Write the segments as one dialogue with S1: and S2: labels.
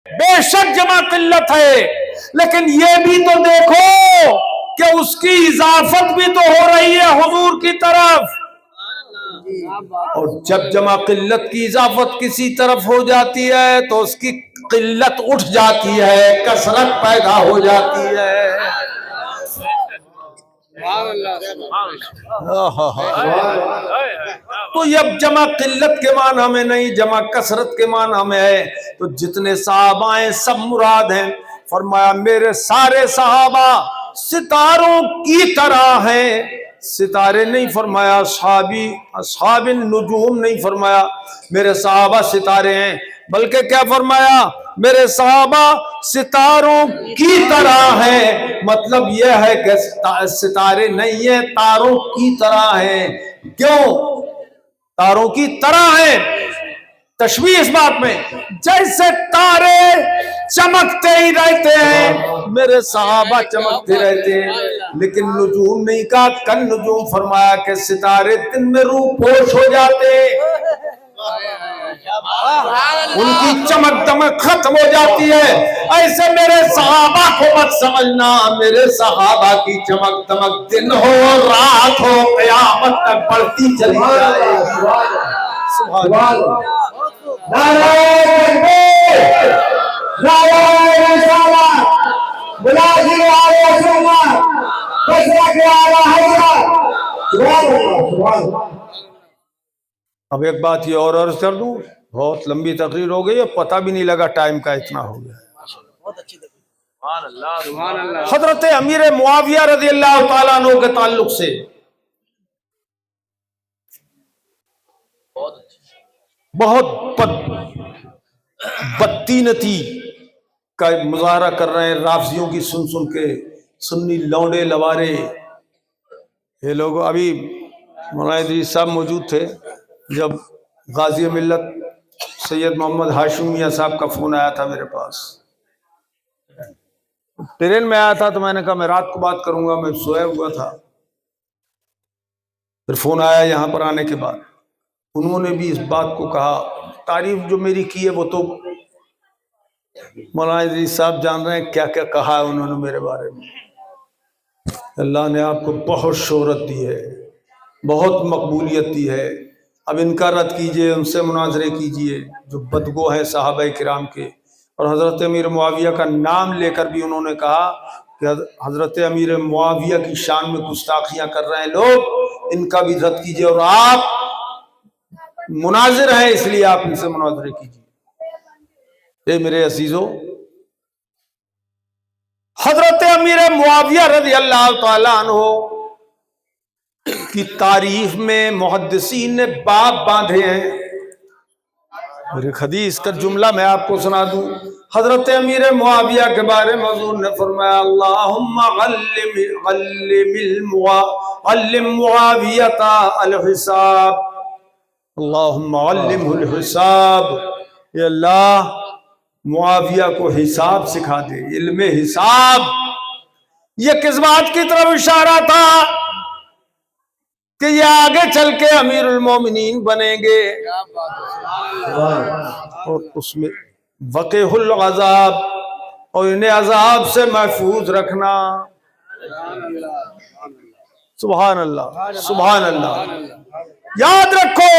S1: بے شک جمع قلت ہے، لیکن یہ بھی تو دیکھو کہ اس کی اضافت بھی تو ہو رہی ہے حضور کی طرف، اور جب جمع قلت کی اضافت کسی طرف ہو جاتی ہے تو اس کی قلت اٹھ جاتی ہے، کثرت پیدا ہو جاتی ہے۔ تو یہ جمع قلت کے معنی میں نہیں، جمع کثرت کے معنی میں ہے۔ تو جتنے صحابہ ہیں سب مراد ہیں۔ فرمایا میرے سارے صحابہ ستاروں کی طرح ہیں، ستارے نہیں فرمایا، اصحاب النجوم نہیں فرمایا، میرے صحابہ ستارے ہیں، بلکہ کیا فرمایا؟ میرے صحابہ ستاروں کی طرح ہیں۔ مطلب یہ ہے کہ ستارے نہیں ہیں، تاروں کی طرح ہیں۔ کیوں تاروں کی طرح ہیں؟ تشبیہ اس بات میں، جیسے تارے چمکتے ہی رہتے ہیں، میرے صحابہ چمکتے رہتے ہیں، لیکن نجوم نہیں کہا، کن نجوم فرمایا کہ ستارے دن میں روح پوش ہو جاتے ہیں، ان کی چمک دمک ختم ہو جاتی ہے۔ ایسے میرے صحابہ کو مت سمجھنا، میرے صحابہ کی چمک دمک دن ہو رات ہو قیامت تک بڑھتی چلی جائے۔ سبحان اللہ۔ اب ایک بات یہ اور عرض کر دوں، بہت لمبی تقریر ہو گئی، اب پتہ بھی نہیں لگا ٹائم کا اتنا ہو گیا۔ حضرت امیر معاویہ رضی اللہ تعالیٰ عنہ کے تعلق سے بہت بدتینتی کا مظاہرہ کر رہے ہیں رافضیوں کی سن سن کے، سنی لونڈے لوارے یہ لوگ۔ ابھی مولانا ادریس صاحب موجود تھے جب غازی ملت سید محمد ہاشم میاں صاحب کا فون آیا تھا میرے پاس، ٹرین میں آیا تھا تو میں نے کہا میں رات کو بات کروں گا، میں سویا ہوا تھا۔ پھر فون آیا یہاں پر آنے کے بعد، انہوں نے بھی اس بات کو کہا، تعریف جو میری کی ہے وہ تو مولانا ادریس صاحب جان رہے ہیں کیا کیا کہا ہے انہوں نے میرے بارے میں۔ اللہ نے آپ کو بہت شہرت دی ہے، بہت مقبولیت دی ہے، اب ان کا رد کیجئے، ان سے مناظرے کیجئے جو بدگو ہیں صحابہ کرام کے۔ اور حضرت امیر معاویہ کا نام لے کر بھی انہوں نے کہا کہ حضرت امیر معاویہ کی شان میں گستاخیاں کر رہے ہیں لوگ، ان کا بھی رد کیجئے، اور آپ مناظر ہیں اس لیے آپ ان سے مناظرے کیجئے۔ اے میرے عزیزو، حضرت امیر معاویہ رضی اللہ تعالیٰ عنہ کی تعریف میں محدثین نے باب باندھے ہیں۔ ایک حدیث کا جملہ میں آپ کو سنا دوں، حضرت امیر معاویہ کے بارے میں حضور نے فرمایا اللہم علم معاویہ الحساب، اللہم علمہ الحساب، اے اللہ معاویہ کو حساب سکھا دے، علم حساب۔ یہ کس بات کی طرف اشارہ تھا کہ یہ آگے چل کے امیر المومنین بنیں گے، اور اس میں وقیہ العذاب، اور انہیں عذاب سے محفوظ رکھنا۔ سبحان اللہ، سبحان اللہ۔ یاد رکھو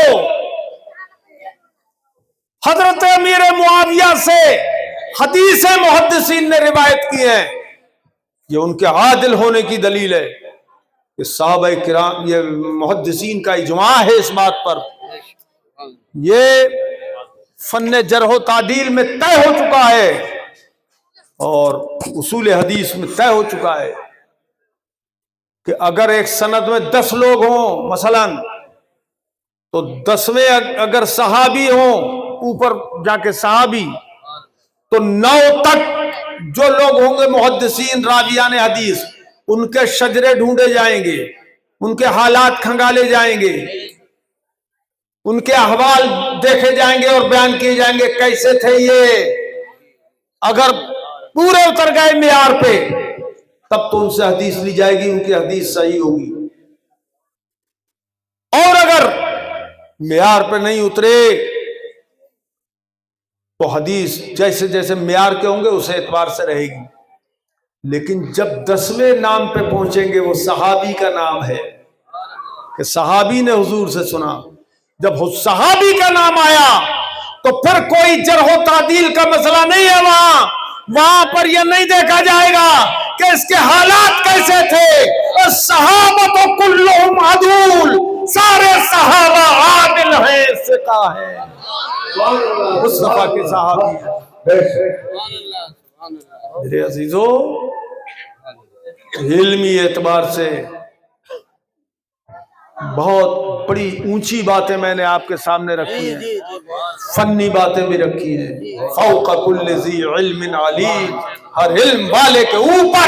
S1: حضرت امیر معاویہ سے حدیث محدثین نے روایت کی ہیں، یہ ان کے عادل ہونے کی دلیل ہے کہ صحابہ کرام، یہ محدثین کا اجماع ہے اس بات پر، یہ فن جرح و تعدیل میں طے ہو چکا ہے اور اصول حدیث میں طے ہو چکا ہے کہ اگر ایک سند میں 10 لوگ ہوں مثلا، تو 10ویں اگر صحابی ہوں، اوپر جا کے صحابی، تو 9 تک جو لوگ ہوں گے محدثین راویان حدیث، ان کے شجرے ڈھونڈے جائیں گے، ان کے حالات کھنگالے جائیں گے، ان کے احوال دیکھے جائیں گے اور بیان کیے جائیں گے کیسے تھے یہ۔ اگر پورے اتر گئے معیار پہ تب تو ان سے حدیث لی جائے گی، ان کی حدیث صحیح ہوگی، اور اگر معیار پہ نہیں اترے تو حدیث جیسے جیسے معیار کے ہوں گے اس اعتبار سے رہے گی، لیکن جب 10ویں نام پہ پہنچیں گے وہ صحابی کا نام ہے کہ صحابی نے حضور سے سنا، جب صحابی کا نام آیا تو پھر کوئی جرح و تعدیل کا مسئلہ نہیں ہے، وہاں پر یہ نہیں دیکھا جائے گا کہ اس کے حالات کیسے تھے، صحابہ کلہم عدول، سارے صحابہ عادل ہیں، ثقہ ہیں، مصطفیٰ کے صحابی ہیں۔ میرے عزیزو، علمی اعتبار سے بہت بڑی اونچی باتیں میں نے آپ کے سامنے رکھی ہیں، فنی باتیں بھی رکھی ہیں۔ فوق کل ذی علم علیم، ہر علم والے کے اوپر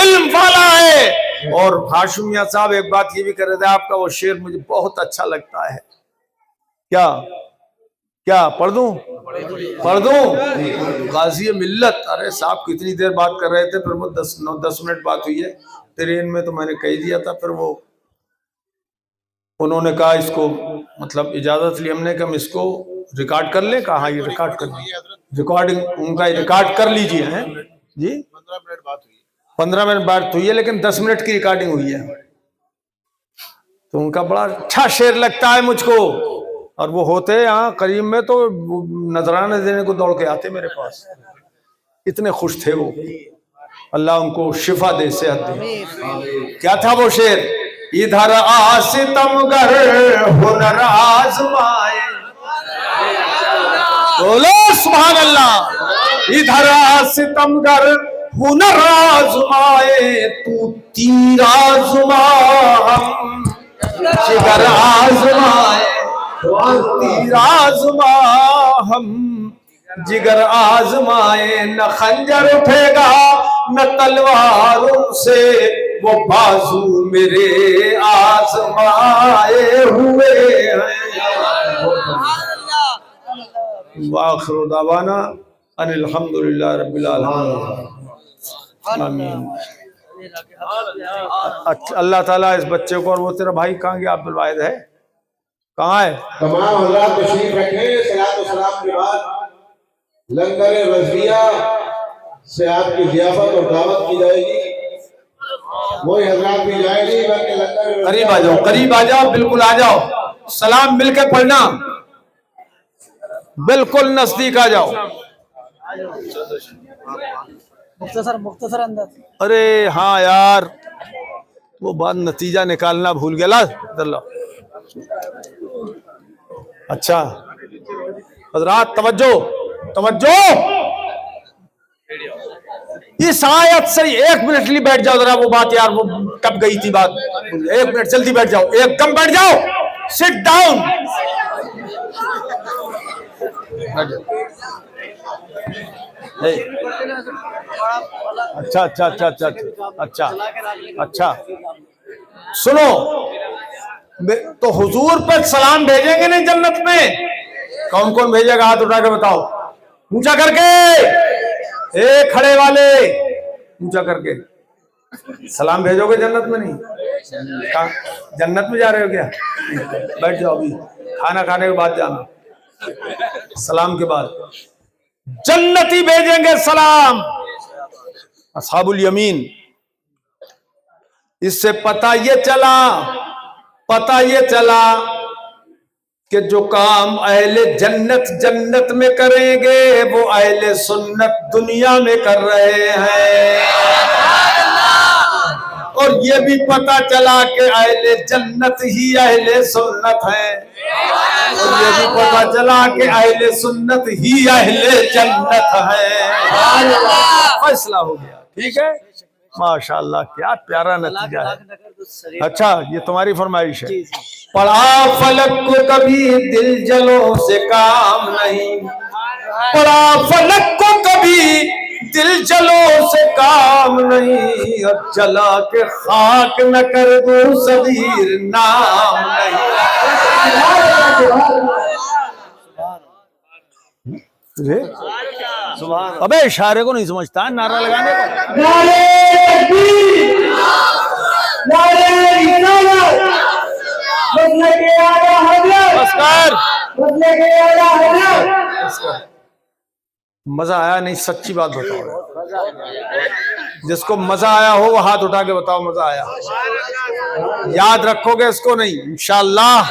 S1: علم والا ہے۔ اور ہاشم میاں صاحب ایک بات یہ بھی کر رہے تھے، آپ کا وہ شعر مجھے بہت اچھا لگتا ہے، کیا پڑھ دوں؟ غازی ملت، ارے صاحب کتنی دیر بات کر رہے تھے، پھر وہ 10 منٹ بات ہوئی ہے ٹرین میں، تو میں نے کہہ دیا تھا، پھر وہ انہوں نے کہا اس کو مطلب اجازت لی ہم نے کہ ہم اس کو ریکارڈ کر لیں، کہا ہاں یہ ریکارڈ کر لیں، ریکارڈنگ ان کا ریکارڈ کر لیجئے ہیں جی، 15 منٹ بات ہوئی ہے لیکن 10 منٹ کی ریکارڈنگ ہوئی ہے۔ تو ان کا بڑا اچھا شعر لگتا ہے مجھ کو، اور وہ ہوتے یہاں قریب میں تو نذرانے دینے کو دوڑ کے آتے میرے پاس، اتنے خوش تھے وہ، اللہ ان کو شفا دے، صحت دے۔ کیا تھا وہ شعر؟ ادھر آ ستمگر ہنر آزمائے، بولو سبحان اللہ، ادھر آ ستمگر ہنر آزمائے، تو تیر آزما ہم جگر آزمائے، تیر آزما ہم جگر آزمائے، نہ خنجر اٹھے گا نہ تلوار ان سے، وہ بازو میرے آزمائے ہوئے ہیں۔ وآخر دعوانا ان الحمدللہ رب العالمین، آمین۔ اللہ تعالیٰ اس بچے کو، اور وہ تیرا بھائی کہاں گیا، عبد الواحد ہے کہاں ہے؟
S2: تمام حضرات تشریف رکھیں، صلاۃ و سلام کے بعد لنگر رضویہ سے آپ کی ضیافت اور دعوت کی جائے گی، وہی حضرات بھی جائے گی، بلکہ لنگر
S1: قریب آ جاؤ، قریب آ جاؤ، بالکل آ جاؤ، سلام مل کے پڑھنا، بالکل نزدیک آ جاؤ۔
S3: مختصر انداز۔
S1: ارے ہاں یار، وہ بات نتیجہ نکالنا بھول گیا، لا اچھا حضرات توجہ، اس آیت سے 1 منٹ لی بیٹھ جاؤ ذرا، وہ بات یار وہ کب گئی تھی بات، 1 منٹ جلدی بیٹھ جاؤ، ایک دم بیٹھ جاؤ، سٹ ڈاؤن۔ اچھا سنو، تو حضور پہ سلام بھیجیں گے نہیں جنت میں؟ کون کون بھیجے گا؟ ہاتھ اٹھا کے بتاؤ، اونچا کر کے، کھڑے والے اونچا کر کے، سلام بھیجو گے جنت میں؟ نہیں، جنت میں جا رہے ہو کیا؟ بیٹھ جاؤ، ابھی کھانا کھانے کے بعد جانا، سلام کے بعد جنتی بھیجیں گے سلام، اصحاب الیمین۔ اس سے پتہ یہ چلا کہ جو کام اہل جنت میں کریں گے وہ اہل سنت دنیا میں کر رہے ہیں، اور یہ بھی پتہ چلا کہ اہل جنت ہی اہل سنت ہیں، اور یہ بھی پتہ چلا کہ اہل سنت ہی اہل جنت ہیں۔ فیصلہ ہو گیا، ٹھیک ہے، ماشاءاللہ، کیا پیارا نتیجہ ہے۔ اچھا یہ تمہاری فرمائش ہے، پڑھا فلک کو کبھی دل جلوں سے کام نہیں، پڑھا فلک کو کبھی دل جلوں سے کام نہیں، اب جلا کے خاک نہ کر دوں صغیر نام نہیں۔ ابے اشارے کو نہیں سمجھتا، نعرہ لگانے کو۔ مزہ آیا نہیں؟ سچی بات بتاؤ، جس کو مزہ آیا ہو وہ ہاتھ اٹھا کے بتاؤ مزہ آیا۔ یاد رکھو گے اس کو نہیں انشاءاللہ،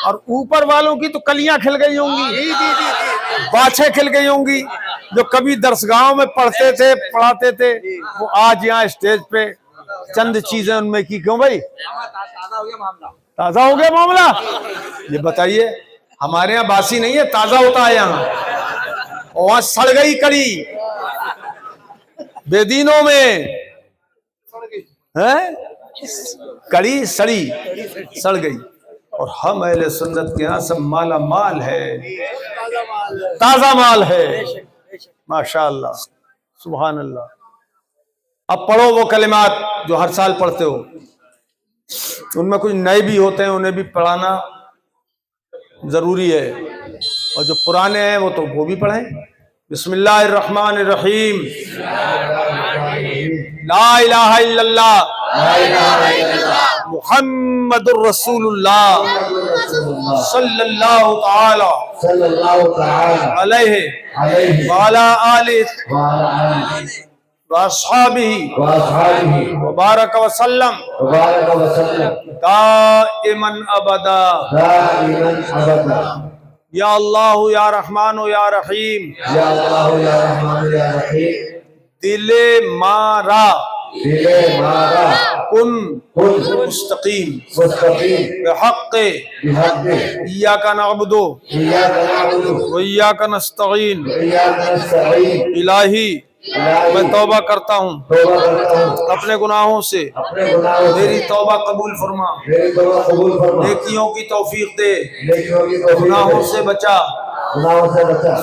S1: اور اوپر والوں کی تو کلیاں کھل گئی ہوں گی، باچھیں کھل گئی ہوں گی، جو کبھی درسگاہوں میں پڑھتے تھے پڑھاتے تھے، وہ آج یہاں اسٹیج پہ چند چیزیں ان میں کی۔ کیوں بھائی تازہ ہو گیا معاملہ؟ یہ بتائیے، ہمارے یہاں باسی نہیں ہے، تازہ ہوتا ہے یہاں، وہاں سڑ گئی کڑی بے دینوں میں، کڑی سڑی سڑ گئی، اور ہم اہل سنت کے یہاں سب مالا مال ہے، تازہ مال ہے، ماشاءاللہ سبحان اللہ۔ اب پڑھو وہ کلمات جو ہر سال پڑھتے ہو، ان میں کچھ نئے بھی ہوتے ہیں، انہیں بھی پڑھانا ضروری ہے، اور جو پرانے ہیں وہ تو وہ بھی پڑھیں۔ بسم اللہ الرحمن الرحیم، لا الہ الا اللہ محمد الرسول اللہ صلی اللہ تعالی علیہ وعلی آلہ واصحابہ وبارک وسلم دائما ابدا، یا اللہ یا رحمان یا رحیم، دل مارا کن مستقیم بحق ایاک نعبد وایاک نستعین۔ الہی میں توبہ کرتا ہوں اپنے گناہوں سے، میری توبہ قبول فرما، نیکیوں کی توفیق دے، گناہوں سے بچا،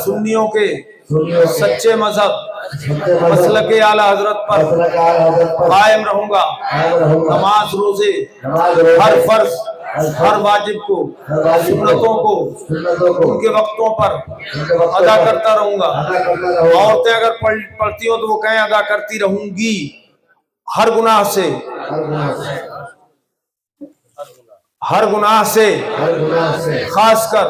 S1: سنیوں کے سچے مذہب مسلک اعلی حضرت پر قائم رہوں گا، نماز روزے ہر فرض ہر واجب کو، سنتوں کو ان کے وقتوں پر ادا کرتا رہوں گا۔ عورتیں اگر پڑھتی ہو تو وہ کہیں ادا کرتی رہوں گی، ہر گناہ سے، ہر گناہ سے، خاص کر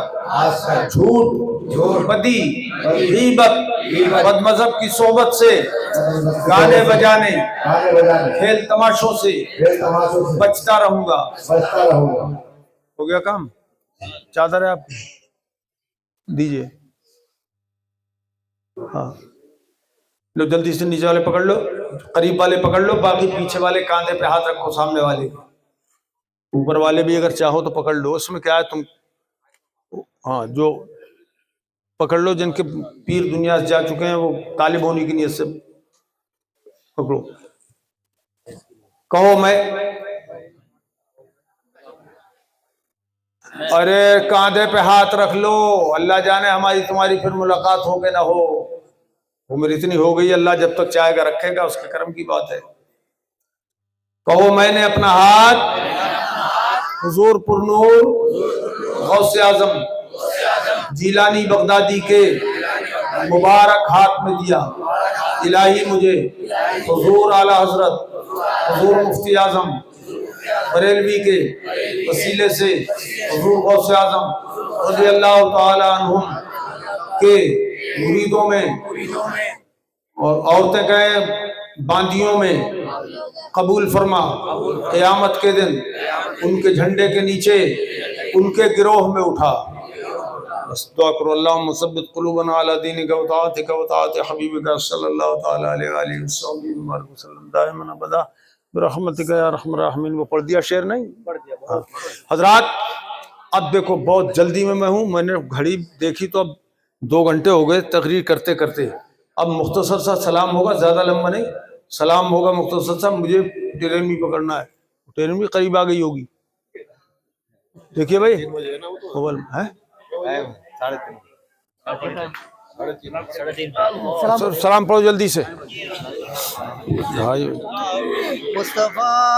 S1: جھوٹ، بدی، غیبت، بد مذہب کی صحبت سے، گانے بجانے، کھیل تماشوں سے بچتا رہوں گا۔ ہو گیا کام؟ چادر ہے آپ کی؟ دیجئے، ہاں لو جلدی سے، نیچے والے پکڑ لو، قریب والے پکڑ لو، باقی پیچھے والے کاندھے پہ ہاتھ رکھو، سامنے والے، اوپر والے بھی اگر چاہو تو پکڑ لو، اس میں کیا ہے تم، ہاں جو پکڑ لو جن کے پیر دنیا سے جا چکے ہیں، وہ طالب ہونے کی نیت سے پکڑو، کہو میں، ارے کاندھے پہ ہاتھ رکھ لو، اللہ جانے ہماری تمہاری پھر ملاقات ہو کہ نہ ہو، عمر اتنی ہو گئی، اللہ جب تک چاہے گا رکھے گا، اس کے کرم کی بات ہے۔ کہو میں نے اپنا ہاتھ حضور پرنور غوث اعظم جیلانی بغدادی کے مبارک ہاتھ میں دیا، الہی مجھے حضور اعلی حضرت حضور مفتی اعظم بریلوی کے وسیلے سے حضور غوث اعظم رضی اللہ تعالی عنہم کے مریدوں میں، اور عورتیں کہیں باندیوں میں قبول فرما، قیامت کے دن ان کے جھنڈے کے نیچے ان کے گروہ میں اٹھا۔ بس دعا کرو، اللہم ثبت قلوبنا علی دینک وطاعتک وطاعت حبیبک صلی اللہ تعالی علیہ وآلہ وسلم دائما ابدا برحمتک یا ارحم الراحمین۔ وہ پڑھ دیا شعر؟ نہیں پڑھ دیا حضرات۔ اب دیکھو بہت جلدی میں ہوں، میں نے گھڑی دیکھی تو اب 2 گھنٹے ہو گئے تقریر کرتے کرتے، اب مختصر سا سلام ہوگا، زیادہ لمبا نہیں، سلام ہوگا مختصر سا، مجھے ٹرین بھی پکڑنا ہے، ٹرین بھی قریب آ گئی ہوگی، دیکھیے بھائی سلام پڑھو جلدی سے۔